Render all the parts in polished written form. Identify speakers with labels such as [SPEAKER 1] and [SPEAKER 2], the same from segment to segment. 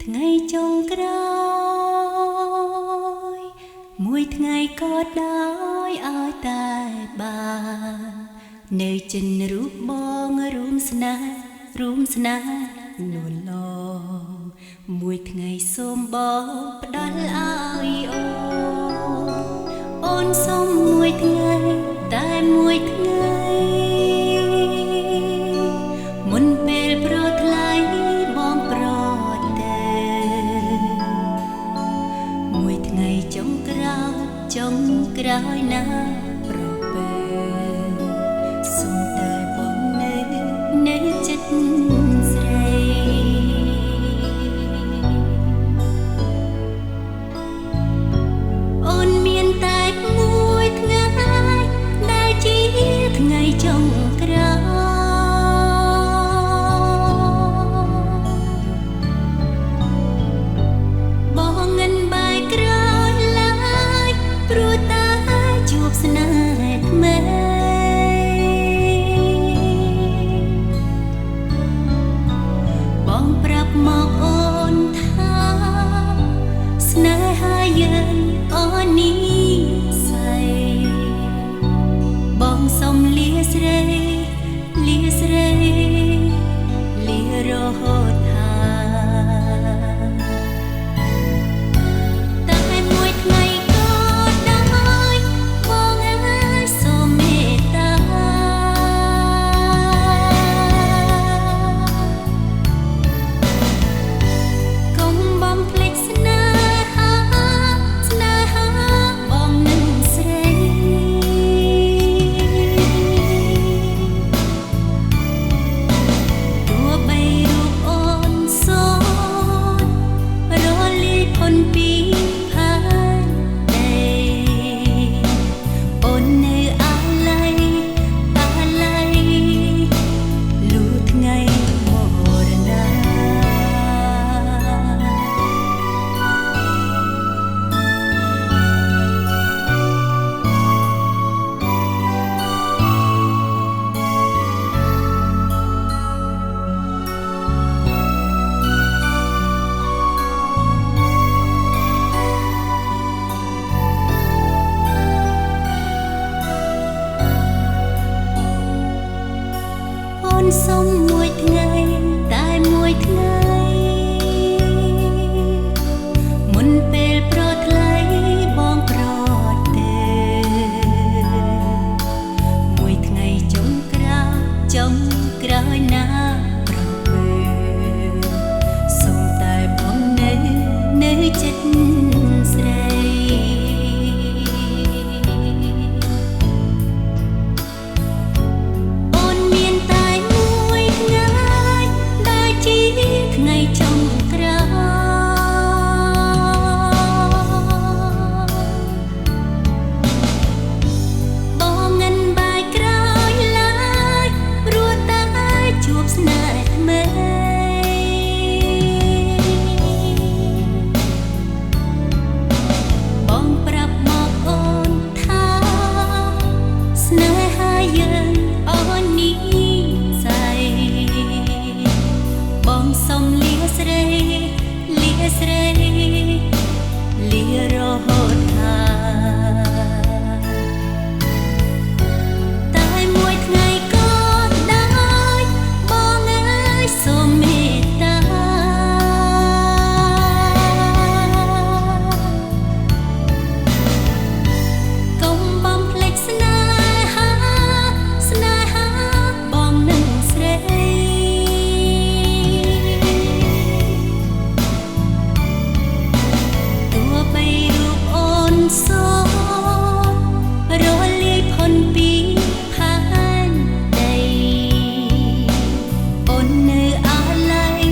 [SPEAKER 1] ថ្ងៃចុងក្រោយមួយថ្ងៃក៏ដោយឲ្យតែបាននៅចិនរូបបងរួមស្នេហ៍នួនឡងមួយថ្ងៃសូមបងផ្ដល់ឲ្យអូនសូមមួយថ្ងៃតែមួយថ្ងៃមុនពេលប្រថ្លៃបងប្រទេមួយថ្ងៃចុងក្រោយណាប្រពេលសូមតែបងនៅចិត្តស្រីអូនមានតែមួយថ្ងៃដែលជាថ្ងៃចុងក្រោយបងងិនបាយក្រោយឡើយព្រោះតែជួបស្នេហ៍ថ្មីបងប្រាប់មកអូនថាស្នេហាយើងអូននេះស្អីបងសុំលាស្រីលារហូតតែមួយថ្ងៃក៏ដោយបងអើយសូមមេត្តាកុំបំភ្លេចស្នេហាបងនឹងស្រីទោះបីរូបអូនសូនរលាយផុនពីផែនដីអូននៅអាឡ័យលុះថ្ងៃមរណាអូនសុំមួយថ្ងៃតែមួយថ្ងៃមុនពេលប្រថ្លៃបងប្រទេមួយថ្ងៃចុងក្រោយណាប្រពេលសូមតែបងនៅចិត្តស្រីអូនមានតែមួយថ្ងៃដែលជាថ្ងៃចុងក្រោយបងងិនបាយក្រោយឡើយព្រោះតែជួបស្នេហ៍ថ្មីបងប្រាប់មកអូនថាស្នេហាយើងអូននេះស្អីបងសុំលាស្រីលារហូតតែមួយថ្ងៃក៏ដោយបងអើយសូមមេត្តាកុំបំភ្លេចស្នេហាបងនឹងស្រីទោះបីរូបអូនសូនរលាយផុនពីផែនដីអូននៅអាឡ័យ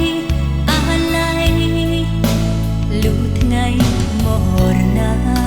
[SPEAKER 1] លុះថ្ងៃមរណា